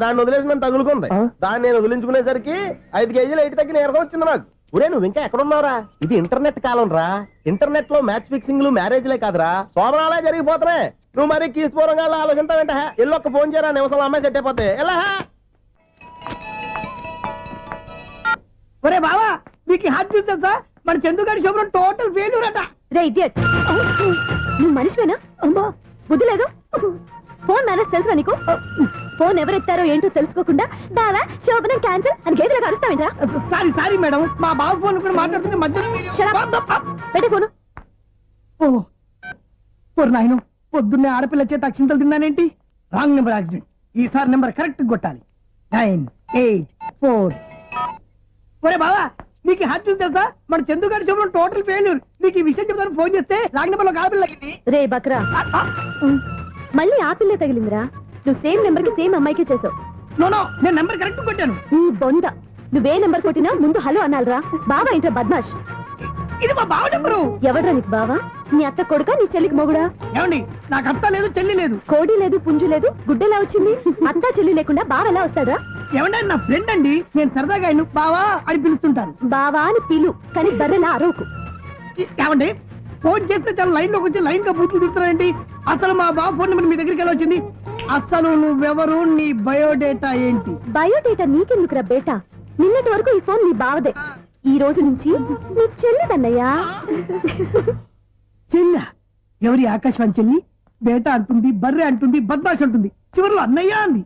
దాన్ని వదిలేసి నన్ను తగులుకుంది. దాన్ని నేను వదిలించుకునేసరికి 5 కేజీలు ఎయిట్ తగ్గి నీరసం వచ్చింది నాకు. ఒరే నువ్వు ఇంకా ఎక్కడున్నావురా? ఇది ఇంటర్నెట్ కాలం రా. ఇంటర్నెట్ లో మ్యాచ్ ఫిక్సింగ్లు మ్యారేజ్లే కాదురా, శోభనాలే జరిగిపోతున్నాయి. నువ్వు మరి కీస్పూరంగా ఆలోచించావేంట? ఎల్లొక్క ఫోన్ చేయరా, నిమిషంలో అమ్మాయి సెట్ అయిపోతే. ఎలా ఒరే బావా, మీకు హార్ట్ న్యూస్ తెలుసా? మన చందుగారి శుభ్రం టోటల్ ఫెయిల్యూర్ అట. రే ఇడియట్, నువ్వు మనిషివేనా? అమ్మా బుద్ధి లేదు. ఫోన్ మేనేజ్ తెలుసా నీకు? ఫోన్ ఎవరెత్తారో ఏంటో తెలుసుకోకుండా బావా శోభనం క్యాన్సిల్ అని గేదెలకు అరుస్తావేంట్రా? సారీ మేడం, మా బావ ఫోన్ కూడా మాట్లాడుతుంటే మధ్యలో పెట్టే ఫోను. నాయను, పొద్దున్నే ఆడపిల్ల చేత అక్షింతలు తిన్నానేంటి? Wrong number accident. ఈసారి నెంబర్ కరెక్ట్ కొట్టాలి. 984. ఒరే బావా, నీకు హార్ట్ న్యూస్ తెలుసా? మన చందుగారి శుభ్రం టోటల్ ఫెయిల్యూర్. నీకు ఈ విషయం చెప్తాను ఫోన్ చేస్తే రాంగ్ నెంబర్ లో ఆడపిల్ల తగ్గింది. రే బక్రా, మళ్ళీ ఆ పిల్లే తగిలిందిరా. నువ్వు సేమ్ నెంబర్ కి సేమ్ అమ్మాయికి చేసావు. నో, నేను నెంబర్ కరెక్ట్ కొట్టాను. నీ బొంద, నువ్వే నెంబర్ కొట్టినా ముందు హలో అనాలరా. బావా ఏంట్రా బద్మాష్? ఇది మా బావ నెంబరు. ఎవడ్రా నీకు బావా? నీ అత్త కొడుక, నీ చెల్లికి మొగుడా? ఏమండి, నాకు అత్త లేదు, చెల్లి లేదు. కోడి లేదు, పుంజు లేదు, గుడ్డెలా వచ్చింది? అత్త చెల్లి లేకుండా బావ ఎలా వస్తాడా? ఏమండి, నా ఫ్రెండ్ అండి. నేను సరదాగా ఆయన బావా అని పిలుస్తుంటాను. బావా అని పిలు, కానీ బర్రెలా అరవకు. ఏమండి, ఫోన్ చేస్తే చాలా లైన్ లోకి వచ్చి లైన్ గా బూతులు తిడుతున్నాయండి. అసలు మా బావ ఫోన్ నెంబర్ మీ దగ్గరికి ఎలా వచ్చింది? అసలు నువ్వెవరు, నీ బయోడేటా ఏంటి? బయోడేటా నీకెందుకురా బేటా? నిన్నటి వరకు ఈ ఫోన్ నీ బావదే. ఈ రోజు నుంచి నీ చెల్లిదన్నయ్యా. చెల్ల ఎవరి? ఆకాశవాణి చెల్లి. బేటా అంటుంది, బర్రె అంటుంది, బద్మాష్ అంటుంది, చివరిలో అన్నయ్య అంది.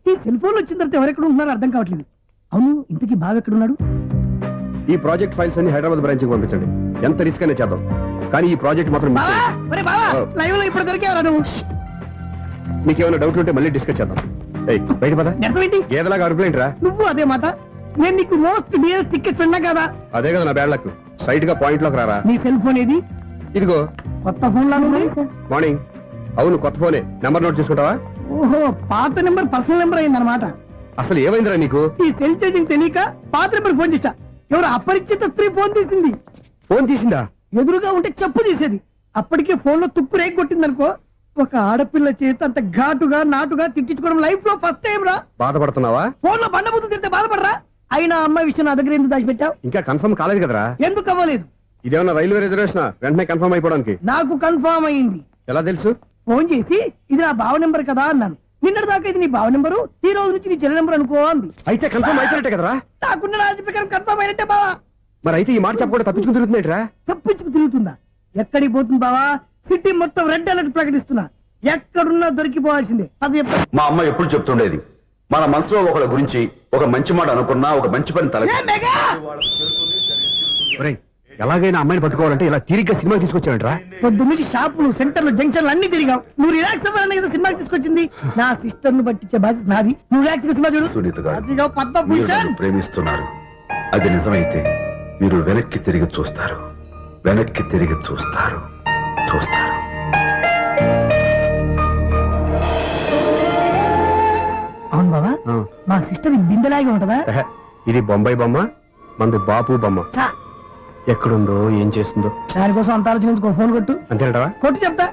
ఈ సెల్ ఫోన్ వచ్చిన తర్వాత ఎవరెక్కడ ఉంటున్నారో అర్థం కావట్లేదు. అవును, ఇంతకీ బావ ఎక్కడున్నాడు? ఈ ప్రాజెక్ట్ ఫైల్స్ అన్ని హైదరాబాద్ బ్రాంచ్ కి పంపించండి. ఎంత రిస్క్ అయినా చేద్దాం, కానీ ఈ ప్రాజెక్ట్ మాత్రం మిస్ చేయొద్దు. లైవ్ లో ఇప్పుడు దొరికేవరా నువ్వు? మీకేమైనా డౌట్ ఉంటే మళ్ళీ డిస్కస్ చేద్దాం. బయట పద. ఏదలాగా అరుపులేంట్రా? నువ్వు అదే మాట. నేను నీకు మోస్ట్ డియరెస్ట్ టికెట్ ఫ్రెండ్ కదా. అదే కదా నా బ్యాడ్ లక్. స్ట్రైట్ గా పాయింట్ లోకి రారా. నీ సెల్ ఫోన్ ఏది? ఇదిగో. కొత్త ఫోన్ లాగా ఉంది. మార్నింగ్. అవును, కొత్త ఫోనే. నెంబర్ నోట్ చేసుకుంటావా? ఓహో, పాత నెంబర్ పర్సనల్ నెంబర్ అయిందన్నమాట. అసలు ఏమైందిరా నీకు? ఈ సెల్ చేంజింగ్ తెలియక పాత నెంబర్ ఫోన్ చేశా. ఎవరు అపరిచిత స్త్రీ ఫోన్ తీసింది. ఫోన్ తీసిందా? ఎదురుగా ఉంటే చెప్పు తీసేది. అప్పటికే ఫోన్ లో తుక్కు రేగి కొట్టిందనుకో. ఒక ఆడపిల్ల చేత అంత ఘాటుగా నాటుగా తిట్టించుకోవడం లైఫ్ లో ఫస్ట్ టైం రా. బాధపడుతున్నావా? ఫోన్ లో బండబుద్ధి తింటే బాధపడరా? అయినా అమ్మాయి విషయం నా దగ్గర ఎందుకు దాచిపెట్టావు? ఇంకా కన్ఫర్మ్ కాలేదు కదరా. ఎందుకు అవ్వలేదు? ఇదేమన్నా రైల్వే రిజర్వేషన్? వెంటనే కన్ఫర్మ్ అయిపోవడానికి. నాకు కన్ఫర్మ్ అయింది. ఎలా తెలుసు? ఫోన్ చేసి ఇది నా బావ నెంబర్ కదా అన్నాను. నిన్నటి దాకా ఇది నీ బావ నెంబరు, ఈ రోజు నుంచి నీ చెల్లి నెంబర్ అనుకో అంది. అయితే కన్ఫర్మ్ అయిపోయినట్టే కదరా. నాకున్న రాజు ప్రకారం కన్ఫర్మ్ అయినట్టే బావా. మరి అయితే ఈ మాట చెప్పకుండా తప్పించుకుని తిరుగుతుందేట్రా? తప్పించుకు తిరుగుతుందా? ఎక్కడికి పోతుంది బావా? సిటీ మొత్తం రెడ్ అలర్ట్ ప్రకటిస్తున్నా. ఎక్కడున్నా దొరికిపోవాల్సిందే. అది మా అమ్మ ఎప్పుడు చెప్తుండేది, మన మనసులో ఒకళ్ళ గురించి ఒక మంచి మాట అనుకున్నా ఒక మంచి పని తల. ఎలాగైనా అమ్మాయిని పట్టుకోవాలంటే ఇలా తిరిగ్గా సినిమా తీసుకొచ్చాడంట్రా. పొద్దున్నుంచి షాపులు, సెంటర్లు, జంక్షన్లు అన్ని తిరిగావు. నువ్వు రిలాక్స్ అవ్వాలని కదా సినిమాకి తీసుకొచ్చింది. నా సిస్టర్ ను పట్టించే బాధ్యత నాది. నువ్వు రిలాక్స్ సినిమా చూడు. సునీత గారు, అదిగో పద్మభూషణ్. ప్రేమిస్తున్నారు. అది నిజమైతే మీరు వెనక్కి తిరిగి చూస్తారు, వెనక్కి తిరిగి చూస్తారు, చూస్తారు. అవును బాబా, మా సిస్టర్ బిందెలాగే ఉంటదా? ఇది బొంబాయి బొమ్మ, మంది బాపు బొమ్మ. ఎక్కడుందో ఏం చేస్తుందో దానికోసం అంత ఆలోచించుకో. ఫోన్ కొట్టు. అంతేనటవా? కొట్టు చెప్తా.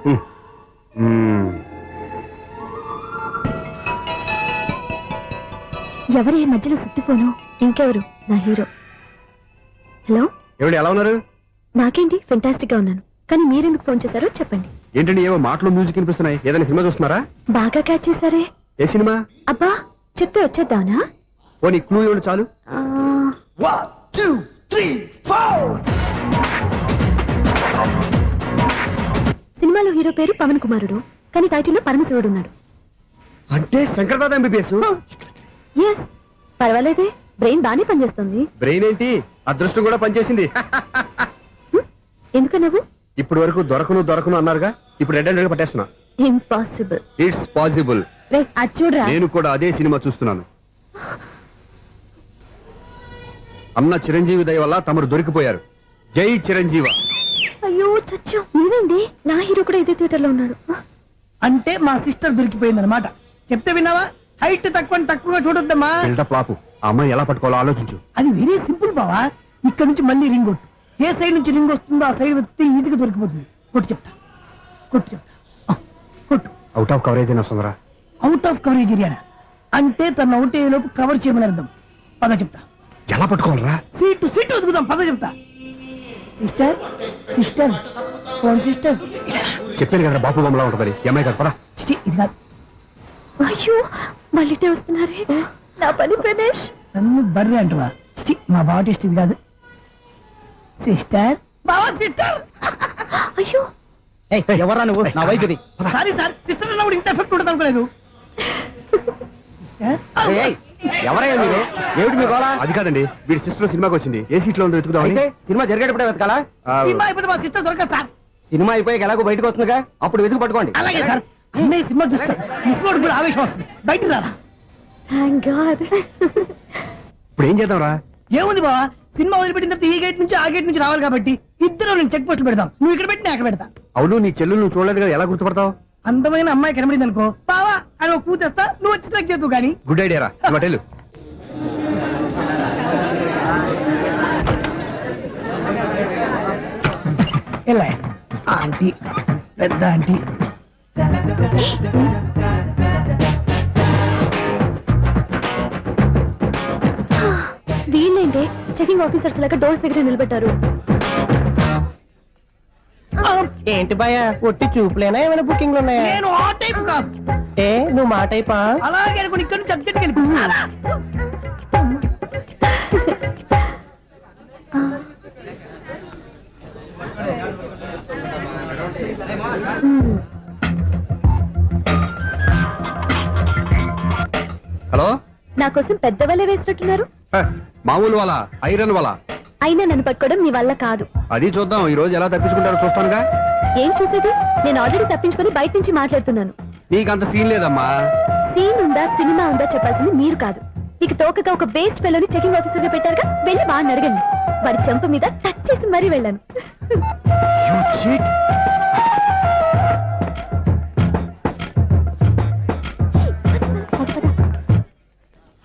ఎవరి మధ్యలో సుత్తి ఫోను? ఇంకెవరు? నా హీరో. హలో, ఎవడు ఎలా ఉన్నారు? నాకేంటి, ఫెంటాస్టిక్ గా ఉన్నాను. కానీ మీరెందుకు ఫోన్ చేశారో చెప్పండి. ఏంటండి ఏవో మాటలు మ్యూజిక్ వినిపిస్తున్నాయి? ఏదైనా సినిమా చూస్తున్నారా? బాగా క్యాచ్ చేశారే. ఏ సినిమా? అబ్బా, చెప్తే వచ్చేద్దానా? ఓ నీ క్లూ ఇవ్వండి చాలు. 1 2 3 4. సినిమాలో హీరో పేరు పవన్ కుమారుడు, కానీ టైటిల్లో పరమశివుడు ఉన్నాడు. అంటే శంకర్దాదా ఎంబీబీఎస్. ఎస్, పర్వాలేదే, బ్రెయిన్ బానే పనిచేస్తుంది. బ్రెయిన్ ఏంటి, అదృష్టం కూడా పనిచేసింది. ఎందుకన్నావు? ఇప్పుడు వరకు దొరకను అన్నారుగా, ఇప్పుడు రెడ్ అండ్ పట్టేస్తున్నా. ఇంపాసిబుల్. It's possible. అది చూడరా. నేను కూడా అదే సినిమా చూస్తున్నాను. అన్న చిరంజీవి దయ వల్ల తమరు దొరికిపోయారు. జై చిరంజీవ. అయ్యో చచ్చా, నువ్వేంటి? నా హీరో కూడా ఇదే థియేటర్ లో ఉన్నాడు. అంటే మా సిస్టర్ దొరికిపోయింది అనమాట. చెప్తే విన్నావా? హైట్ తక్కువగా చూడొద్దమ్మా. పాపు, ఆ అమ్మాయి ఎలా పట్టుకోవాలో ఆలోచించు. అది వెరీ సింపుల్ బావా. ఇక్కడ నుంచి మళ్ళీ రింగ్ కొట్టు. ఏ సైడ్ నుంచి రింగ్ వస్తుందో ఆ సైడ్ వెతికితే ఈజీగా దొరికిపోతుంది. కొట్టు చెప్తా. కొట్టు. అవుట్ ఆఫ్ కవరేజ్ అయినా వస్తుందరా? అవుట్ ఆఫ్ కవరేజ్ ఏరియా అంటే తన అవుట్ అయ్యేలోపు కవర్ చేయమని అర్థం. పద చెప్తా. ఎలా పట్టుకోవాలరా? సీటు వదుకుదాం. పద చెప్తా. Sister sister phone sister. చెప్పాను కదా బాపు బొమ్మలా ఉంటుంది అమ్మాయి కదా. చిచి, ఇది కాదు. అయ్యో మళ్ళీ వస్తున్నారే నా పని ప్రదేశ్. నన్ను బర్రె అంటవా? చిచి, మా బావ టేస్ట్ ఇది కాదు. సిస్టర్ బావా సిస్టర్. అయ్యో ఎవరా నువ్వు? నా వైపు ఇది. సారీ సార్, సిస్టర్ అన్నప్పుడు ఇంత ఎఫెక్ట్ ఉండదు అనుకోలేదు. ఎవరయ్యా మీరు? ఏమిటి మీ గోళ? అది కాదండి, వీడి సిస్టర్ సినిమాకి వచ్చింది. ఏ సీట్ లో ఉందో వెతుకుదామని. అయితే సినిమా జరిగేటప్పుడే వెతకాలా? సినిమా అయిపోతే మా సిస్టర్ దొరకదు సార్. సినిమా అయిపోయాక ఎలాగో బయటకు వస్తుందిగా, అప్పుడు వెతుకు పట్టుకోండి. అలాగే సార్. అన్నయ్య సినిమా చూస్తారు, మిస్ వాడు కూడా ఆవేశం వస్తుంది. బయటికి రారా. Thank God. ఇప్పుడు ఏం చేద్దాంరా? ఏముంది బావా, సినిమా వదిలిపెట్టిన తర్వాత ఈ గేట్ నుంచి ఆ గేట్ నుంచి రావాలి కాబట్టి ఇద్దరు నేను చెక్ పోస్టులు పెడతాం. నువ్వు ఇక్కడ పెట్టి నేను అక్కడ పెడతా. అవును, నీ చెల్లెలు నువ్వు చూడలేదు కదా, ఎలా గుర్తుపడతావు? అందమైన అమ్మాయి కనబడింది అనుకో బావా అని ఒక కూతేస్తా, నువ్వు వచ్చి సెలెక్ట్ చేద్దు కానీ. గుడ్ ఐడియా రా. హోటల్ ఎలా ఆంటీ, పెద్ద ఆంటీ. వీళ్ళేంటే చెకింగ్ ఆఫీసర్స్ లాగా డోర్స్ దగ్గర నిలబెట్టారు. ఏంటి భయ ఒట్టి చూపులేనా? ఏమైనా బుకింగ్లు ఉన్నాయా? నేను ఆ టైప్ కాదు. ఏ నువ్వు మాట అయిపా? అలాగే అనుకుని ఇక్కడ నుంచి అర్జెంట్కి వెళ్ళిపోతున్నా. హలో. నా కోసం పెద్ద వల్ల వేసినట్టున్నారు. మామూలు వాళ్ళ ఐరన్ వాళ్ళ. అయినా నన్ను పట్టుకోవడం మీ వల్ల కాదు. అది చూద్దాం ఈ రోజు ఎలా తప్పించుకుంటారో చూస్తానుగా. ఏం చూసేది? నేను ఆల్రెడీ తప్పించుకొని బయట నుంచి మాట్లాడుతున్నాను. నీకంత సీన్ లేదమ్మా. సీన్ ఉందా సినిమా ఉందా చెప్పాల్సింది మీరు కాదు. మీకు తోకగా ఒక బేస్ట్ ఫెలోని చెకింగ్ ఆఫీసర్ గా పెట్టారుగా, వెళ్ళి వాడిని అడగండి. వాడి చెంప మీద టచ్ చేసి మరీ వెళ్ళాను. You cheat.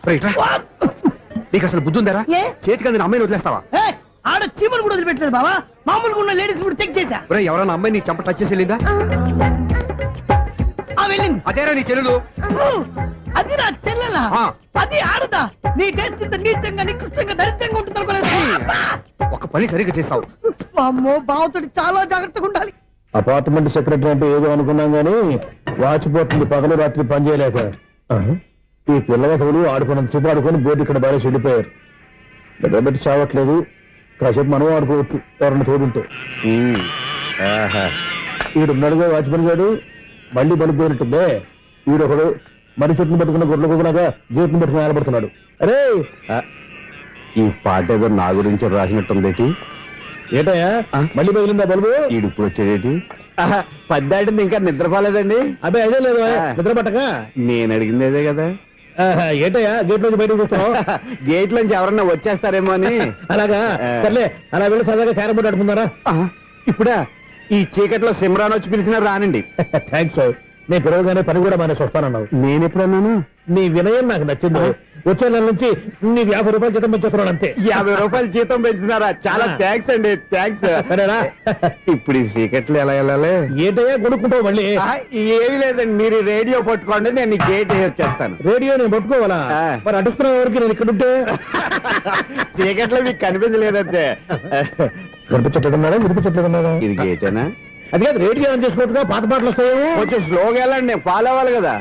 రైట్ రా. నీకు అసలు బుద్ధి ఉందారా? ఏ? చేతికి అందిన అమ్మాయిని వదిలేస్తావా? ఏయ్, ఆడ చీమలు కూడా వదిలిపెట్టలేదు బావా. మామూలుగా ఉన్న లేడీస్ కూడా చెక్ చేశా. ఒరేయ్, ఎవరైనా అమ్మాయి నీ చెంప టచ్ చేసి వెళ్ళిందా? ఆ వెళ్ళింది. అదేరా నీ చెల్లెలు. అది నా చెల్లెలా? ఆ. అది ఆడదా? నీ టేస్ట్ ఇంత నీచంగా నికృష్టంగా దరిద్రంగా ఉంటుంది అనుకోలేదు. ఒక పని సరిగ్గా చేస్తావు. అమ్మో, బావతోటి చాలా జాగ్రత్తగా ఉండాలి. అపార్ట్మెంట్ సెక్రటరీ అంటే ఏదో అనుకున్నాం గానీ వాచిపోతుంది పగలు రాత్రి పని చేయలేక. ఈ పిల్లగాడు ఆడుకున్నంత సేపు ఆడుకొని బోర్డు ఇక్కడ బాగా చెడిపోయారు. నిద్రబెట్టి చావట్లేదు. కాసేపు మనం ఆడుకోవచ్చు ఎవరన్నా తోడుంటే. ఈడున్నాడుగా వాచ్మెన్ గారు, మళ్ళీ బలిపోయినట్టుందే. ఈడొకడు మరి చెట్టును పట్టుకున్న గొడ్ల కుక్కలాగా గేట్ను పట్టుకుని ఆడబడుతున్నాడు. అరే, ఈ పాట ఏదో నా గురించి రాసినట్టుంది. ఏటయ్యా మళ్ళీ పగిలిందా బల్బు? ఈడు ఇప్పుడు వచ్చేదేటి? పద్దాటింది ఇంకా నిద్రపోలేదండి. అదే అదే లేదు నిద్ర పట్టక. నేను అడిగింది అదే కదా. ఏటయ్యా గేట్ నుంచి బయటకు చూస్తున్నావు? గేట్ నుంచి ఎవరన్నా వచ్చేస్తారేమో అని. అలాగా, సర్లే అలా వెళ్ళి సరదాగా క్యారం బోర్డు ఆడుకున్నారా? ఇప్పుడా? ఈ చీకట్లో సిమ్రాన్ వచ్చి పిలిచినా రానండి. థ్యాంక్స్. నేను పిలవగానే పని కూడా మానేసి వస్తానన్నావు. నేను ఎప్పుడన్నాను? నీ వినయం నాకు నచ్చింది. వచ్చే నెల నుంచి నీ 50 రూపాయలు జీతం పెంచుతున్నాడు అంతే. 50 రూపాయలు జీతం పెంచుతున్నారా? చాలా థ్యాంక్స్ అండి. థ్యాంక్స్. సరేనా? ఇప్పుడు ఈ చీకట్లు ఎలా వెళ్ళాలి? ఏటయ్యా కొనుక్కుంటావు మళ్ళీ? ఏమి లేదండి, మీరు రేడియో పట్టుకోండి, నేను గేట్ వచ్చేస్తాను. రేడియో నేను పట్టుకోవాలా? మరి అడుస్తున్న ఎవరికి నేను ఇక్కడ ఉంటే? చీకట్లో మీకు కనిపించలేదంతే. కనిపించట్లేదన్నారా? వినిపించట్లేదన్నారా? ఇది గేటేనా? అది కాదు, రేడియో ఆన్ చేసుకోవచ్చుగా, పాత పాటలు వస్తాయేమో. కొంచెం స్లోగా వెళ్ళండి, నేను ఫాలో అవ్వాలి కదా.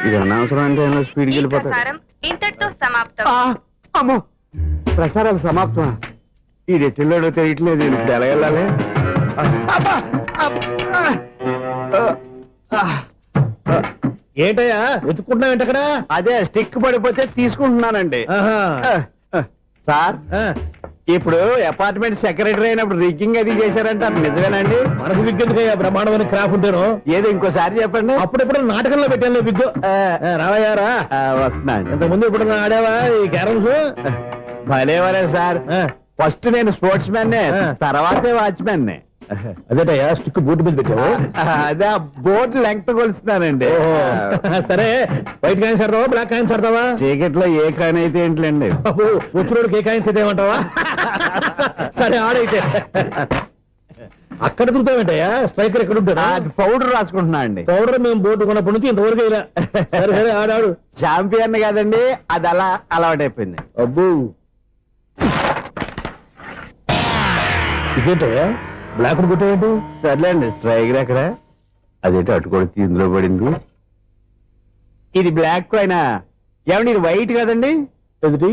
ఇది అనవసరం అంటే స్పీడ్కి వెళ్ళిపోతాడు. ఇంతటితో సమాప్తం. అమ్మో, ప్రసారాలు సమాప్తమా? ఈ రెట్టిల్లోడో తెలియట్లేదు. ఇప్పుడు ఎలా వెళ్ళాలి? ఏంటయ్యా వెతుక్కుంటున్నావు ఏంటక్కడ? అదే స్టిక్ పడిపోతే తీసుకుంటున్నానండి. సార్, ఇప్పుడు అపార్ట్మెంట్ సెక్రటరీ అయినప్పుడు రిగ్గింగ్ అది చేశారంటే అది నిజమేనండి? మనకు విగ్గెందుకయ్యా, బ్రహ్మాండమైన క్రాఫ్ ఉంటాను. ఏదో ఇంకోసారి చెప్పండి. అప్పుడెప్పుడు నాటకంలో పెట్టాను విగ్గు. రావయ్యారా? వస్తున్నాను. ఇంతకుముందు ఇప్పుడు ఆడావా ఈ క్యారమ్స్? భలేవరే సార్. ఫస్ట్ నేను స్పోర్ట్స్ మ్యాన్, తర్వాతే వాచ్మెన్. అదేటయ్యా స్టిక్ బోర్డు మీద పెట్టావు? అదే బోర్డు లెంగ్త్ కొలుస్తున్నానండి. సరే, వైట్ కాయిన్స్ ఆడతావా బ్లాక్ కాయిన్స్ ఆడతావా? చీకట్లో ఏ కాయిన్ అయితే ఏంటండి, వచ్చినోడికి ఏ కాయిన్స్ అయితే ఏమంటావా? సరే ఆడైతే. అక్కడ తిరుగుతావేంటయ్యా స్ట్రైకర్ ఎక్కడ ఉంటాడా పౌడర్ రాసుకుంటున్నా అండి పౌడర్ మేము బోర్డు కొన్నప్పటి నుంచి ఇంతవరకు ఇలా సరే సరే ఆడాడు చాంపియన్ కదండి అది అలా అలవాటైపోయింది. అబ్బో ఇదేంటయ్యా బ్లాక్ కొట్టేయండి సర్లేండి స్ట్రైకర్ ఎక్కడ అదేంటి అట్టుకొడితే ఇందులో పడింది. ఇది బ్లాక్ అయినా ఏమండి ఇది వైట్ కదండి. ఎదుటి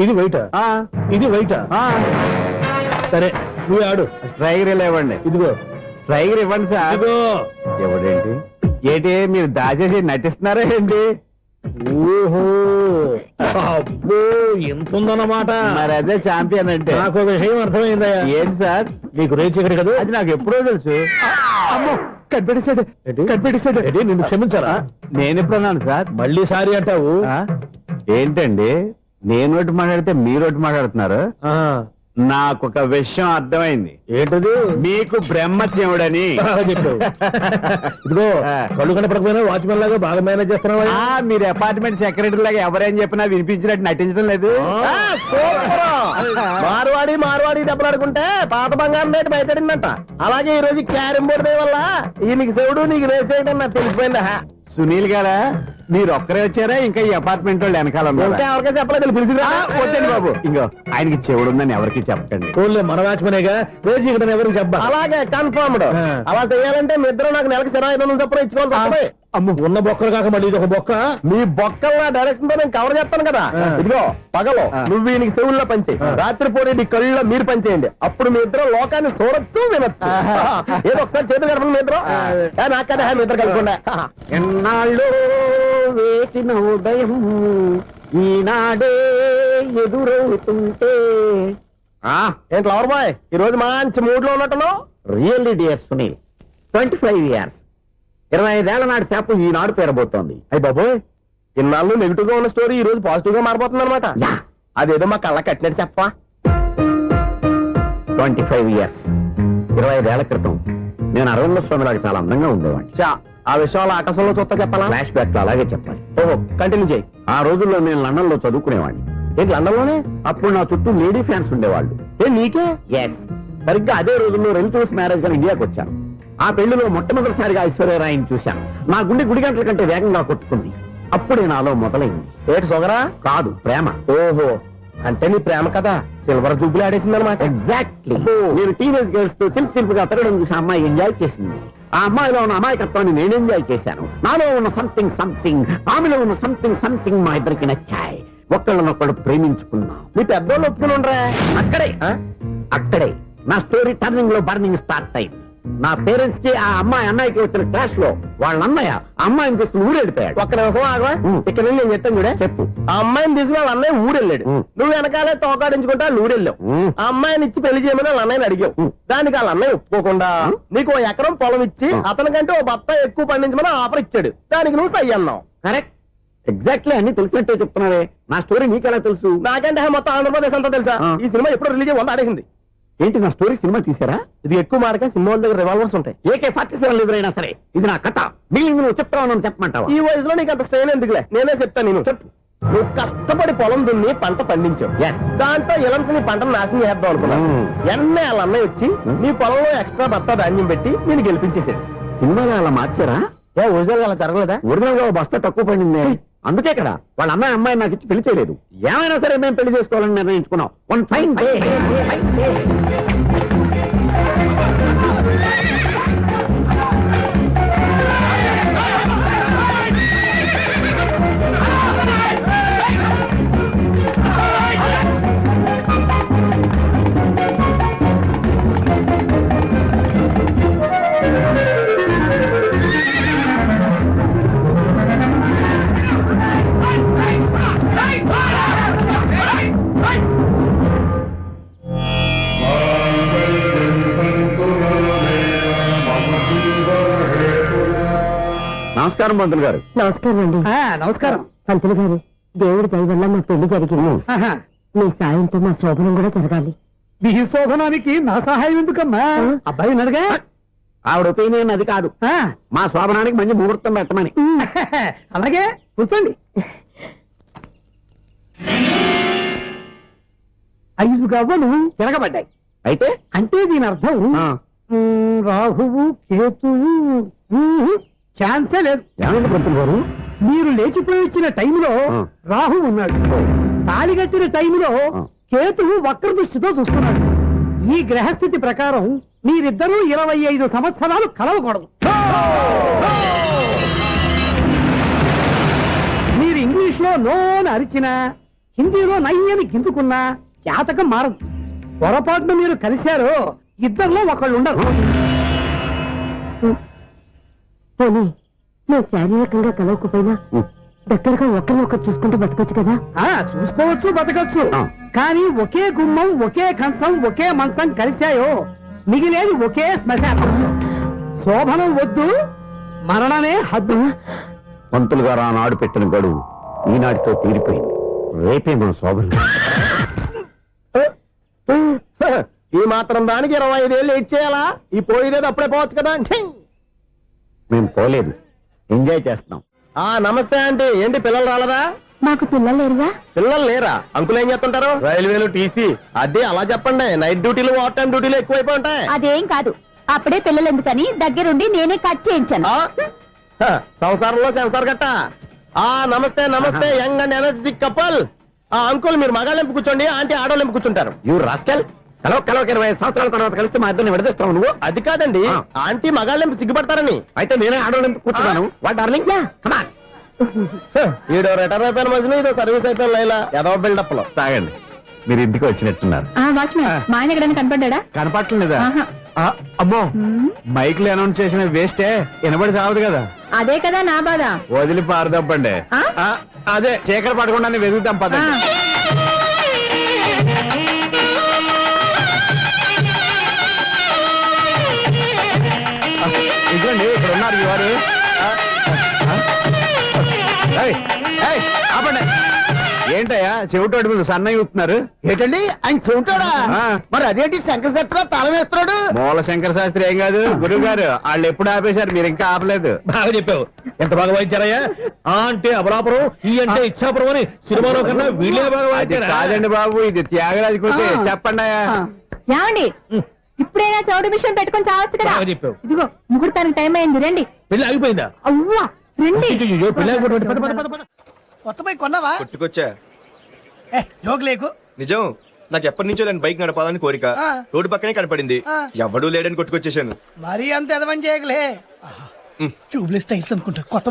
ఇది వైటా ఆ, ఇది వైటా ఆ, సరే నువ్వే ఆడు స్ట్రైకర్ ఇలా ఇవ్వండి. ఇదిగో స్ట్రైకర్ ఇవ్వండి సార్. ఇదిగో ఎవడేంటి ఏంటి మీరు దాచేసి నటిస్తున్నారా ఏంటి? ఓహో అబ్బో ఎంత ఉందన్నమాట మరి అదే చాంపియన్ అంటే. నాకు ఒక విషయం అర్థమైందయ్యా ఏంటి సార్? నీకు రేచి ఇక్కడ కదా అది నాకు ఎప్పుడో తెలుసు. అమ్మో కనిపెట్టేశాడు కనిపెట్టేశాడు నిన్ను క్షమించారా నేను ఎప్పుడన్నాను సార్? మళ్ళీ సారీ అంటావు ఆ? ఏంటండి నేను ఒకటి మాట్లాడితే మీరు ఒకటి మాట్లాడుతున్నారు. ఆ, నాకు ఒక విషయం అర్థమైంది. ఏంటది మీకు బ్రహ్మత్యముడని. బాగా చెప్పావు ఇదిగో కళ్ళు కనపడకపోయినా వాచ్మెన్ లాగా బాగా మేనేజ్ చేస్తున్నావా ఆ, మీరు అపార్ట్మెంట్ సెక్రటరీ లాగా ఎవరేం చెప్పినా వినిపించినట్టు నటించడం లేదు. మార్వాడి దెబ్బలాడుకుంటే పాత బంగారం రేటు బయటడిందంట. అలాగే ఈ రోజు క్యారం బోర్డు వల్ల ఈయనకి శివుడు నీకు రేసేయడం నాకు తెలిసిపోయిందా సునీల్ గారా మీరు ఒక్కరే వచ్చారా ఇంకా ఈ అపార్ట్మెంట్ వాళ్ళు వెనకాల ఇంకా ఉన్నారా? ఎవరికైనా చెప్పలేదు పిలిచిరా వద్దండి బాబు ఇంకో ఆయనకి చెవుడుందని ఎవరికి చెప్పండి. ఓన్లీ మన వాచ్మనేగా రోజు ఇక్కడ ఎవరికి చెప్పా అలాగే కన్ఫర్మ్డ్ అలా చేయాలంటే మీ ఇద్దరు నాకు నెలకు 500 చొప్పున ఇచ్చుకోవాలి. అమ్మ ఉన్న బొక్కలు కాక మళ్ళీ ఇది ఒక బొక్క మీ బొక్కల డైరెక్షన్ తో నేను కవర్ చేస్తాను కదా. ఇదిగో పగలో నువ్వు ఈయనకి చెవుల్లో పనిచేయి, రాత్రి పూట నీ కళ్ళలో మీరు పనిచేయండి. అప్పుడు మీ ఇద్దరు లోకాన్ని చూడొచ్చు వినొచ్చు. ఏదో ఒకసారి చేతులు గడపండి మీ ఇద్దరు. నాకదే మీ ఇద్దరు కలగకుండా ఎన్నాళ్ళు వేసిన ఉదయం ఈనాడే ఎదురవుతుంటే. ఏంటి లవర్ బాయ్ ఈ రోజు మంచి మూడ్ లో ఉన్నట్టున్నావు. రియల్లీ డియర్ సునీల్ 25 years 25 ఏళ్ల నాటి చేప ఈనాడు పేరబోతోంది. అయ్యి బాబోయ్ ఇన్నాళ్ళు నెగిటివ్ గా ఉన్న స్టోరీ ఈ రోజు పాజిటివ్ గా మారిపోతుంది అనమాట. అదేదో మా కళ్ళ కట్టినట్టు చెప్పా. 25 years 25 ఏళ్ల క్రితం నేను అరవింద స్వామిలాగా చాలా అందంగా ఉండేవాడిని. చా ఆ విషయాలు ఆకాశంలో చూస్తా చెప్పాలా. ఫ్లాష్ బ్యాక్ లో అలాగే చెప్పాలి. ఓహో కంటిన్యూ చేయి. ఆ రోజుల్లో నేను లండన్ లో చదువుకునేవాడిని. ఏంటి లండన్ లోనే అప్పుడు నా చుట్టూ లేడీ ఫ్యాన్స్ ఉండేవాళ్ళు. ఏ నీకే ఎస్ సరిగ్గా అదే రోజుల్లో రిలేటివ్స్ మ్యారేజ్ గా ఇండియాకి వచ్చాను. ఆ పెళ్లిలో మొట్టమొదటిసారిగా ఐశ్వర్యరాయని చూశాను. నా గుండె గుడి గంటల కంటే వేగంగా కొట్టుకుంది. అప్పుడే నాలో మొదలైంది. ఏటి సొగరా కాదు ప్రేమ. ఓహో అంటే నీ ప్రేమ కదా సిల్వర్ జూబులు ఆడేసింది అనమాట. ఎగ్జాక్ట్లీ. నేను టీనేజ్ గర్ల్స్ తో చిలుపుగా తిరగడం చూసి ఆ అమ్మాయి ఎంజాయ్ చేసింది. ఆ అమ్మాయిలో ఉన్న అమాయకత్వాన్ని నేను ఎంజాయ్ చేశాను. నాలో ఉన్న సంథింగ్ ఆమెలో ఉన్న సంథింగ్ మా ఇద్దరికి నచ్చాయి. ఒక్కళ్ళనొక్కడు ప్రేమించుకున్నాం. మీ పెద్దోళ్ళు ఒప్పుకుని ఉండరా. అక్కడే నా స్టోరీ టర్నింగ్ లో బర్నింగ్ స్టార్ట్ అయింది. నా పేరెంట్స్ కి ఆ అమ్మాయి అన్నయ్యకి వచ్చిన క్లాష్ లో వాళ్ళ అన్నయ్య ఆ అమ్మాయిని తీసుకుని ఊరెళ్ళిపోయాడు. ఒక్క నిమిషం ఆగవా. ఇక్కడ నుండి నేను చెప్తాను కూడా చెప్పు. ఆ అమ్మాయిని తీసుకుని వాళ్ళ అన్నయ్య ఊరెళ్ళాడు. నువ్వు వెనకాలే తోకాడించుకుంటా వాళ్ళు ఊరెళ్ళావు. ఆ అమ్మాయిని ఇచ్చి పెళ్లి చేయమని వాళ్ళ అన్నయ్యని అడిగావు. దానికి వాళ్ళ అన్నయ్య ఒప్పుకోకుండా నీకు 1 ఎకరం పొలం ఇచ్చి అతనికంటే ఓ బత్త ఎక్కువ పండించమని ఆఫర్ ఇచ్చాడు. దానికి నువ్వు సై అన్నావు. కరెక్ట్. ఎగ్జాక్ట్లీ అన్ని తెలిసినట్టే చెప్తున్నావే. నా స్టోరీ నీకెలా తెలుసు? నాకంటే మొత్తం ఆంధ్రప్రదేశ్ అంతా తెలుసా. ఈ సినిమా ఎప్పుడు రిలీజ్ అయ్యి 100 ఆడేసింది. ఏంటి నా స్టోరీ సినిమా తీసారా? ఇది ఎక్కువ మార్క సినిమా వాళ్ళ దగ్గర రివాల్వర్స్ ఉంటాయి. AK-47 ఎదురైనా సరే ఇది నా కథ. మిగిలింది నువ్వు చెప్తావు చెప్పమంటావా? ఈ వయసులో నీకు అంత స్ట్రెయిన్ ఎందుకులే, నేనే చెప్తాను. నేను చెప్పు. నువ్వు కష్టపడి పొలం దున్ని పంట పండించావు. Yes. దాంతో ఇలమ్స్ నీ పంటను నాశనం చేద్దాం అనుకున్నావు. ఎన్నే వాళ్ళ అన్నయ్య వచ్చి నీ పొలంలో ఎక్స్ట్రా బత్తా ధాన్యం పెట్టి నేను గెలిపించేసాడు. సినిమాలో అలా మార్చారా? ఒరిజినల్ అలా జరగలేదా? ఒరిజినల్ గా ఓ బస్తా తక్కువ పడింది. అందుకే కదా వాళ్ళ అమ్మాయి నాకు ఇచ్చి పెళ్లి చేయలేదు. ఏమైనా సరే మేము పెళ్లి చేసుకోవాలని నిర్ణయించుకున్నాం. One fine day. నమస్కారం పంతులు గారు. నమస్కారం అండి. నమస్కారం. పంతులు గారు దేవుడి దయ వల్ల మా పెళ్లి జరిగింది. మీ సాయంతో మా శోభనం కూడా జరగాలి. మీ శోభనానికి నా సహాయం ఎందుకమ్మా? అబ్బాయి ఉన్నదిగా. ఆవిడ ఒపీనియన్ అది కాదు. మా శోభనానికి మంచి ముహూర్తం పెట్టమని. అలాగే కూర్చోండి. 5 గవ్వలు తిరగబడ్డాయి. అయితే అంటే దీని అర్థం ఆ, రాహువు కేతువు ఛాన్సే లేదు. ఏమైంది పంతులు గారు? మీరు లేచిపోయి వచ్చిన టైంలో ఆ. రాహు ఉన్నాడు, తాళిగట్టిన టైంలో ఆ. కేతువు వక్ర దృష్టితో చూస్తున్నాడు. ఈ గ్రహస్థితి ప్రకారం మీరిద్దరూ 25 సంవత్సరాలు కలవకూడదు. మీరు ఇంగ్లీష్ లో నో అని అరిచినా, హిందీలో నయ్యని గింజుకున్నా జాతకం మారదు. పొరపాటున మీరు కలిశారో ఇద్దరిలో ఒకళ్ళు ఉండరు. పోనీ నువ్వు శారీరకంగా కలవకపోయినా దగ్గరగా ఒకరినొకరు చూసుకుంటూ బతకొచ్చు కదా. చూసుకోవచ్చు, బతకచ్చు. ఆ. కానీ ఒకే గుమ్మం, ఒకే కంచం, ఒకే మంచం కలిశాయో మిగిలేది ఒకే శ్మశానం. శోభనం వద్దు, మరణమే హద్దు. పంతులు గారు ఆనాడు పెట్టిన గడువు ఈనాటితో తీరిపోయింది. రేపే మన శోభనం. ఈ మాత్రం దానికి 25 ఏళ్ళు వెయిట్ చేయాలా? ఈ పోయేదేదో అప్పుడే పోవచ్చు కదా. మేము పోలేదు, ఎంజాయ్ చేస్తున్నాం. నమస్తే ఆంటీ. ఏంటి పిల్లలు రాలదా? మాకు పిల్లలు లేరుగా. పిల్లలు లేరా? అంకులు ఏం చేస్తుంటారు? రైల్వేలు, టీసీ. అదే అలా చెప్పండి. నైట్ డ్యూటీలు, ఓవర్ టైం డ్యూటీలు ఎక్కువైపోయి ఉంటాయి. అదేం కాదు, అప్పుడే పిల్లలు ఎందుకని దగ్గరుండి నేనే కట్ చేయించాను. సంసారంలో సెన్సార్ గట్ట. నమస్తే నమస్తే, young and energetic couple. Uncle మీరు మగాళ్ళెంపు కూర్చోండి, ఆంటీ ఆడోళ్ళెంపు కూర్చుంటారు. యూ రాస్కల్, కలవ 20 సంవత్సరాల తర్వాత కలిస్తే మా ఇద్దరిని విడదీస్తావు నువ్వు. అది కాదండి, ఆ. ఆంటీ మగాళ్ళెంపు సిగ్గుపడతారని. అయితే నేనే ఆడవాళ్ళని కూర్చున్నాను. What darling, come on. ఈడో రిటైర్ అయిపోయిన మధ్యలో ఇదో సర్వీస్ అయిపోయిన లైలా ఏదో బిల్డప్ లో. తాగండి, మీరు ఇంటికి వచ్చినట్టున్నారు. వాచ్మెన్ మా ఆయన ఎక్కడైనా కనపడ్డా? కనపట్లేదా? ఆహా. అమ్మో, మైక్లు అనౌన్స్ చేసిన వేస్టే, వినబడి సావదు కదా. అదే కదా నా బాధ. వదిలి పారదప్పండి. ఆ? అదే చీకటి పడకుండా వెతుకుతాం పదండి. ఇదిగోండి, ఇక్కడ ఉన్నారు ఈ వారు. ఏయ్, ఏయ్, ఆపండి. ఏంటయ్యా చెవిటోడి మీద సన్నయ్య ఊపుతున్నారు? ఏంటండి ఆయన చెబుతాడా? ఆ. మరి అదేంటి శంకర శెట్టిలో తాళం వేస్తున్నాడు? మూల శంకర శాస్త్రి ఏం కాదు, గురువు గారు వాళ్ళు ఎప్పుడు ఆపేశారు, మీరు ఇంకా ఆపలేదు. బాగా చెప్పావు. ఎంత బాగా వాయించారయ్యా. అంటే అబలాపురం, ఈ అంటే ఇచ్చాపురం అని సినిమాలో కన్నా వీళ్ళే బాగా అది వాయించారా? కాదండి బాబు, ఇది త్యాగరాజు కృతి. చెప్పండి అయ్యా. ఏమండి, ఇప్పుడైనా చౌడు మిషన్ పెట్టుకొని చావచ్చు కదా. బాగా చెప్పావు. ఇదిగో ముహూర్తానికి టైం అయింది, రండి. పెళ్లి ఆగిపోయిందా? అవ్వా రండి. అయ్యయ్యో, పెళ్లి ఆగిపోయింది. పద, పద, పద, పద. కొత్త బైక్ కొన్నావా? కొట్టుకొచ్చా. జోక్ లేకు. నిజం, నాకు ఎప్పటి నుంచో నేను బైక్ నడపాలని కోరిక. ఆ. రోడ్డు పక్కనే కనపడింది, ఆ. ఎవడూ లేడని కొట్టుకొచ్చేసాను. మరీ అంత ఎదవని చేయగలే. ట్యూబ్లెస్ టైల్స్ అనుకుంటా, కొత్త